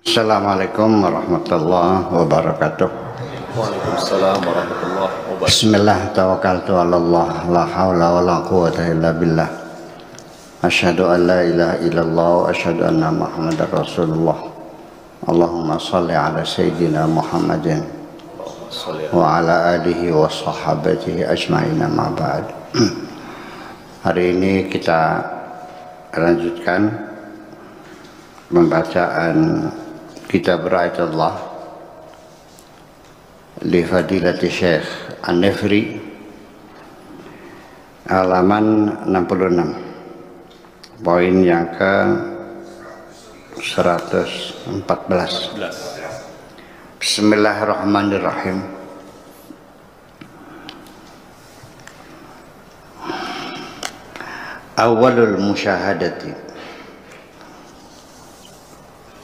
Assalamualaikum warahmatullahi wabarakatuh. Waalaikumsalam warahmatullahi wabarakatuh. Bismillah, tawakkaltu ala Allah, la hawla wa la quwwata illa billah. Asyhadu an la ilaha illallah wa asyhadu anna Muhammadar Rasulullah. Allahumma shalli ala sayyidina Muhammadin wa ala alihi wa sahabatihi ajma'in, amma ba'd. Hari ini kita lanjutkan pembacaan kitab Ra'ayat Allah li Fadilati Syekh An-Nifri, halaman 66, poin yang ke 114. Bismillahirrahmanirrahim. Awalul musyahadati,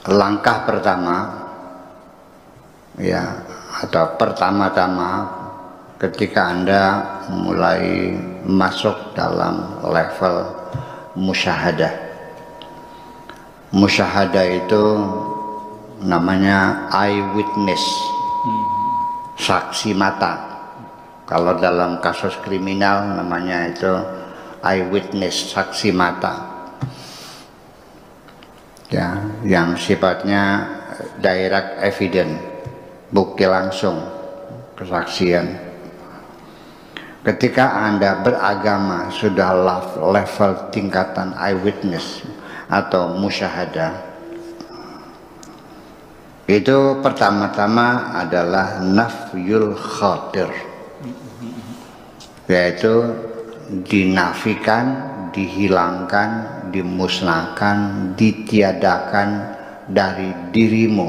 langkah pertama, ya, atau pertama-tama ketika Anda mulai masuk dalam level musyahadah. Musyahadah itu namanya eyewitness, saksi mata. Kalau dalam kasus kriminal namanya itu eyewitness, saksi mata, ya, yang sifatnya direct evidence, bukti langsung, kesaksian. Ketika Anda beragama sudah level tingkatan eyewitness atau musyahadah, itu pertama-tama adalah nafyul khatir, yaitu dinafikan, dihilangkan, dimusnahkan, ditiadakan dari dirimu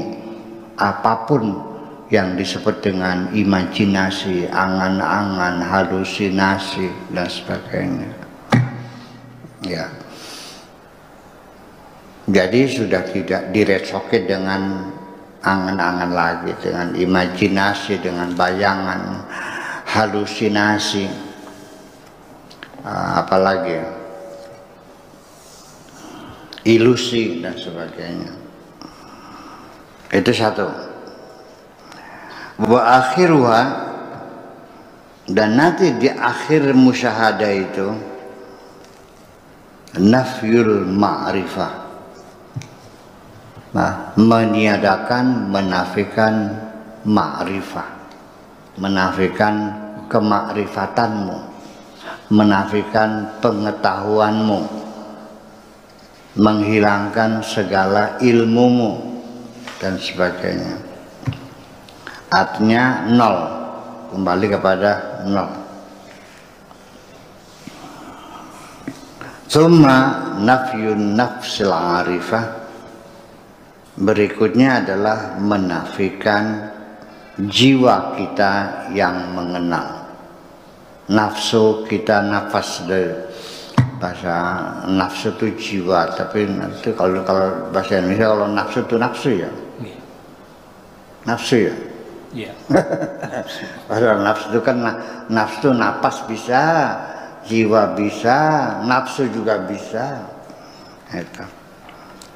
apapun yang disebut dengan imajinasi, angan-angan, halusinasi dan sebagainya. Ya. Jadi sudah tidak direcoki dengan angan-angan lagi, dengan imajinasi, dengan bayangan, halusinasi, apalagi ilusi dan sebagainya. Itu satu. Wa akhiruha, dan nanti di akhir musyahadah itu nafyul ma'rifah, meniadakan, menafikan ma'rifah, menafikan kemakrifatanmu, menafikan pengetahuanmu, menghilangkan segala ilmumu dan sebagainya. Artinya nol, kembali kepada nol. Summa nafyun nafsil arifah, berikutnya adalah menafikan jiwa kita yang mengenal. Nafsu kita, nafas, dari bahasa nafsu itu jiwa, tapi itu kalau bahasa Indonesia, kalau nafsu itu nafsu ya, nafsu ya. Iya. Padahal nafsu itu kan nafsu napas bisa, jiwa bisa, nafsu juga bisa.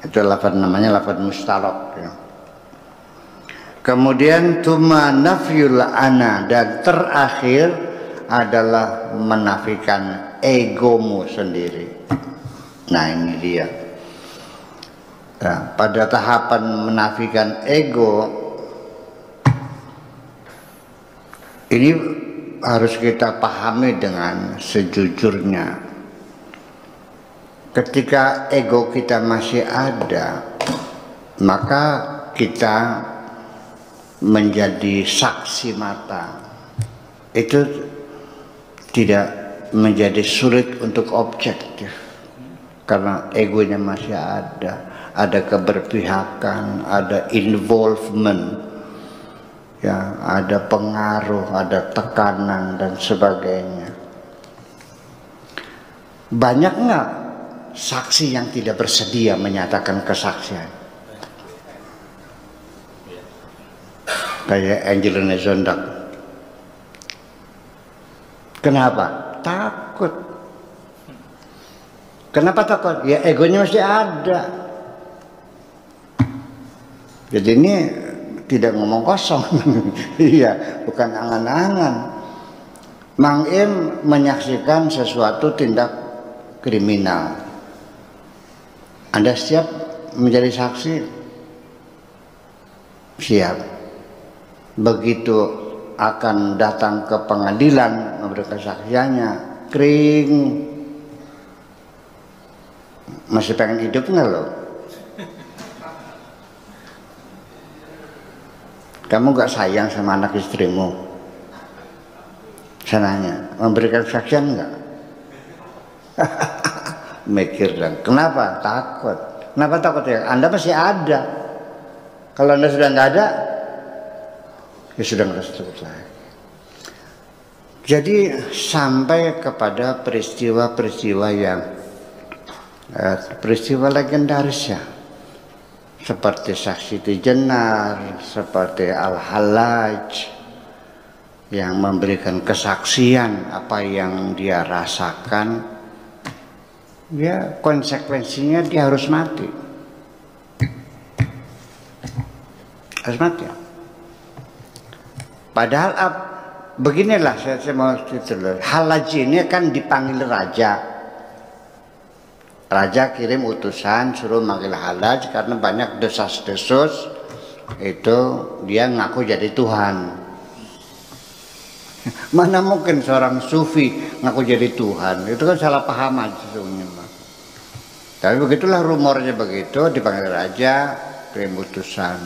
Itu lafaz, namanya lafaz mustarok ya. Kemudian tuma nafyul ana, dan terakhir adalah menafikan egomu sendiri. Nah, ini dia. Nah, pada tahapan menafikan ego ini harus kita pahami dengan sejujurnya. Ketika ego kita masih ada, maka kita menjadi saksi mata. Itu tidak menjadi sulit untuk objektif karena egonya masih ada keberpihakan, ada involvement, ya, ada pengaruh, ada tekanan dan sebagainya. Banyak nggak saksi yang tidak bersedia menyatakan kesaksian? Kayak Angelina Jolie. Kenapa? Takut. Kenapa takut? Ya egonya masih ada. Jadi ini tidak ngomong kosong. Iya, bukan angan-angan. Mang Im menyaksikan sesuatu tindak kriminal. Anda siap menjadi saksi? Siap. Begitu akan datang ke pengadilan memberi kesaksiannya, kering. Masih pengen hidup nggak lo? Kamu gak sayang sama anak istrimu? Saya nanya, memberikan kesaksian enggak? Mikir dong, kenapa? Takut. Kenapa takut ya? Anda masih ada. Kalau Anda sudah nggak ada, ya sudah nggak selesai. Jadi sampai kepada peristiwa-peristiwa yang peristiwa legendaris ya. Seperti Saksi Jenar, seperti Al-Hallaj yang memberikan kesaksian apa yang dia rasakan, ya konsekuensinya dia harus mati. Harus mati. Padahal beginilah saya mau cerita. Hallaj ini kan dipanggil raja. Raja kirim utusan suruh manggil Hallaj karena banyak desas-desus, itu dia ngaku jadi Tuhan. Mana mungkin seorang sufi ngaku jadi Tuhan? Itu kan salah paham aja sesungguhnya. Tapi begitulah rumornya, begitu dipanggil raja, kirim utusan.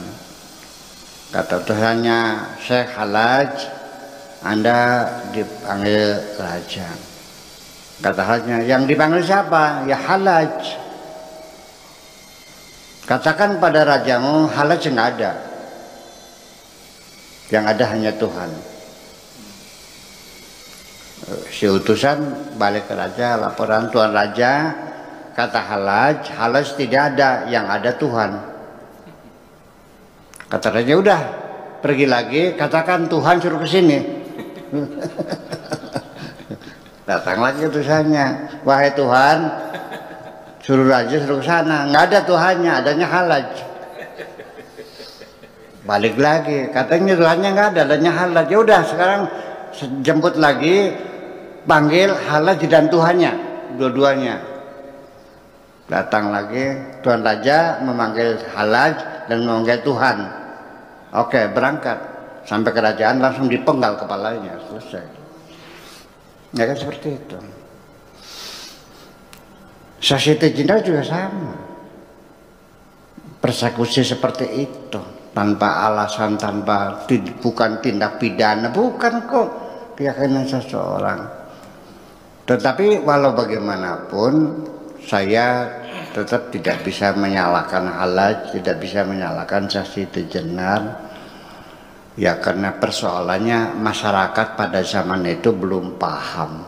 Kata utusannya, Syekh Hallaj, Anda dipanggil raja. Kata Hallajnya, yang dipanggil siapa? Ya Hallaj. Katakan pada rajamu, Hallaj nggak ada. Yang ada hanya Tuhan. Si utusan balik ke raja, laporan Tuan Raja, kata Hallaj, Hallaj tidak ada, yang ada Tuhan. Kata raja, udah pergi lagi, katakan Tuhan suruh ke sini. Datang lagi utusannya, wahai Tuhan, suruh raja suruh ke sana. Nggak ada Tuhannya, adanya Hallaj. Balik lagi, katanya Tuhannya nggak ada, adanya Hallaj. Ya udah, sekarang jemput lagi, panggil Hallaj dan Tuhannya, dua-duanya. Datang lagi, Tuan Raja memanggil Hallaj dan memanggil Tuhan. Oke, berangkat sampai kerajaan, langsung dipenggal kepalanya, selesai. Ya kan seperti itu. Saksi Jenar juga sama. Persekusi seperti itu, tanpa alasan, bukan tindak pidana, bukan kok keyakinan seseorang. Tetapi walau bagaimanapun, saya tetap tidak bisa menyalahkan Hallaj, tidak bisa menyalahkan Saksi Jenar. Ya karena persoalannya masyarakat pada zaman itu belum paham.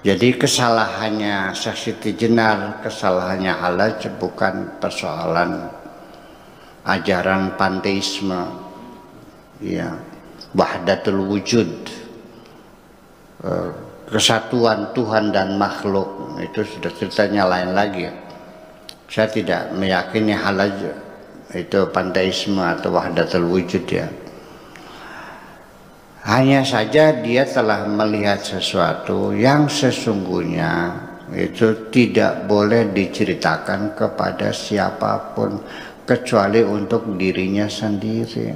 Jadi kesalahannya Saksi Jenar, kesalahannya Hallaj bukan persoalan ajaran panteisme, ya, wahdatul wujud, kesatuan Tuhan dan makhluk, itu sudah ceritanya lain lagi. Saya tidak meyakini Hallaj itu panteisme atau wahdatul wujud ya. Hanya saja dia telah melihat sesuatu yang sesungguhnya itu tidak boleh diceritakan kepada siapapun kecuali untuk dirinya sendiri.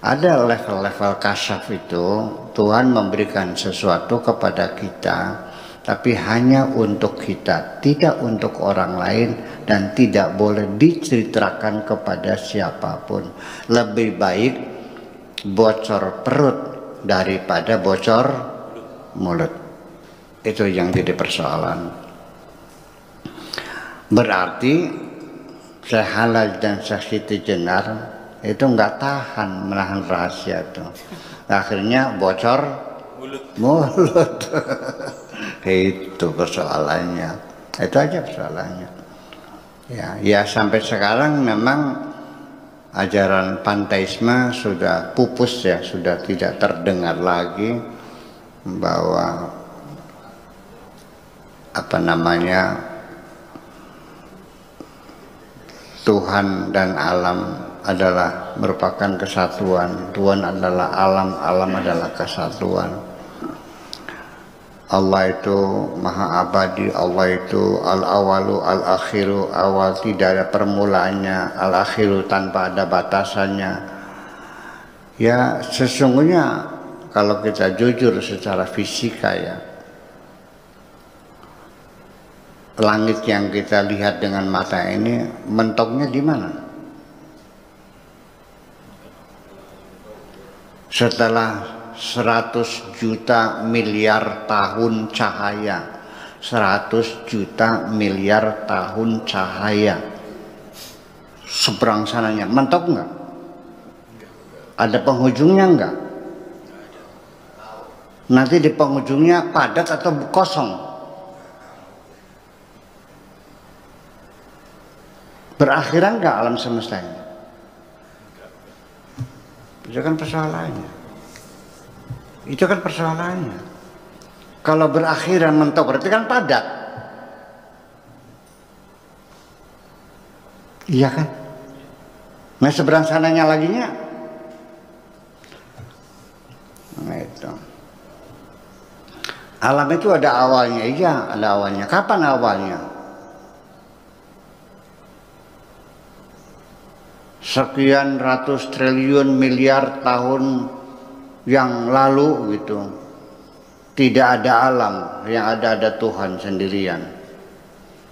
Ada level-level kasyaf itu, Tuhan memberikan sesuatu kepada kita, tapi hanya untuk kita, tidak untuk orang lain, dan tidak boleh diceritakan kepada siapapun. Lebih baik bocor perut daripada bocor mulut. Itu yang jadi persoalan. Berarti Syekh Hallaj dan Saksi Jenar itu nggak tahan menahan rahasia itu. Akhirnya bocor mulut. Itu persoalannya. Itu aja persoalannya. Ya sampai sekarang memang ajaran panteisme sudah pupus ya, sudah tidak terdengar lagi bahwa Tuhan dan alam adalah merupakan kesatuan. Tuhan adalah alam, alam adalah kesatuan. Allah itu maha abadi, Allah itu al-awalu al-akhiru, awal tidak ada permulaannya, al-akhiru tanpa ada batasannya. Ya sesungguhnya kalau kita jujur secara fisika ya, langit yang kita lihat dengan mata ini mentoknya di mana? Setelah 100 juta miliar tahun cahaya, 100 juta miliar tahun cahaya, seberang sananya, mentok enggak? Ada penghujungnya enggak? Nanti di penghujungnya padat atau kosong? Berakhiran enggak alam semesta ini? Itu kan persoalannya. Itu kan persoalannya. Kalau berakhiran mentok berarti kan padat. Iya kan? Nah seberang sananya laginya. Nah itu. Alam itu ada awalnya, iya ada awalnya. Kapan awalnya? Sekian ratus triliun miliar tahun yang lalu gitu. Tidak ada alam, yang ada Tuhan sendirian.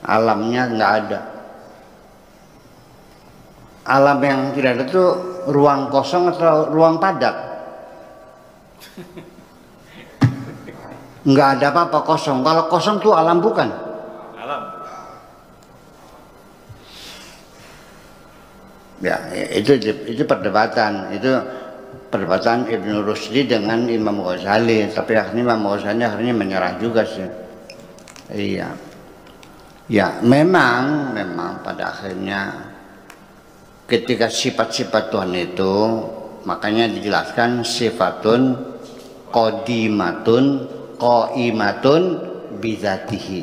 Alamnya nggak ada. Alam yang tidak ada itu ruang kosong atau ruang padat? Nggak ada apa-apa, kosong. Kalau kosong tuh alam bukan? Alam. Ya, itu perdebatan. Itu perdebatan Ibnu Rusdi dengan Imam Ghazali, tapi akhirnya Imam Ghazali akhirnya menyerah juga sih. Iya. Ya, memang pada akhirnya ketika sifat-sifat Tuhan itu makanya dijelaskan sifatun qadimatun qaimatun bidzatihi.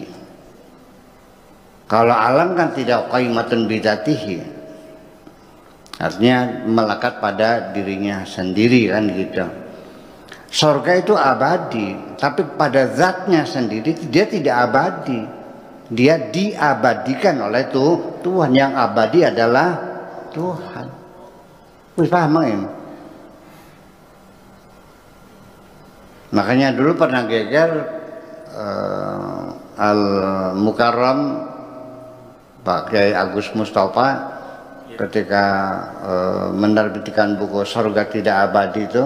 Kalau alam kan tidak qaimatun bidzatihi. Artinya melekat pada dirinya sendiri kan gitu. Surga itu abadi, tapi pada zatnya sendiri dia tidak abadi. Dia diabadikan oleh Tuhan. Yang abadi adalah Tuhan. Wih, paham ini? Makanya dulu pernah geger Al-Mukarram Pak Kiai Agus Mustafa ketika menerbitkan buku Surga Tidak Abadi itu,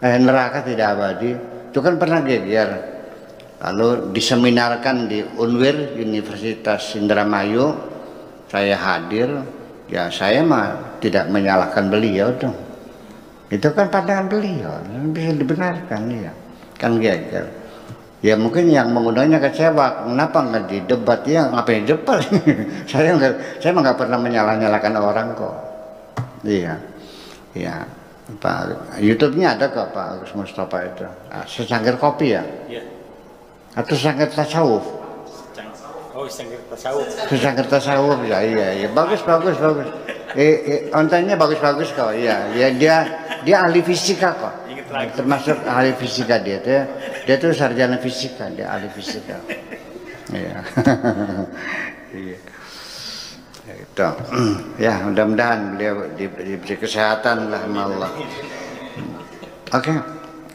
Neraka Tidak Abadi, itu kan pernah geger. Lalu diseminarkan di Unwir Universitas Indramayu, saya hadir, ya saya mah tidak menyalahkan beliau dong. Itu kan pandangan beliau, bisa dibenarkan ya, kan geger. Ya mungkin yang mengundangnya kecewa, kenapa nggak didebat? Ya ngapain debat? saya mah nggak pernah menyalah-nyalahkan orang kok. Iya, ya. Pak, YouTube-nya ada kok Pak Agus Mustafa itu. Secangkir kopi ya? Iya. Atau secangkir tasawuf? Oh, secangkir tasawuf. Secangkir tasawuf ya, iya. Bagus. Kontennya bagus kok. Iya, dia ahli fisika kok. Termasuk ahli fisika dia tuh sarjana fisika, dia ahli fisika. Iya. Iya. Itu. Ya, mudah-mudahan beliau diberi kesehatan lah sama Allah. Oke.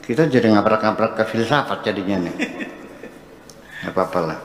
Kita jadi ngaprak-ngaprak ke filsafat jadinya nih. Enggak apa-apa lah.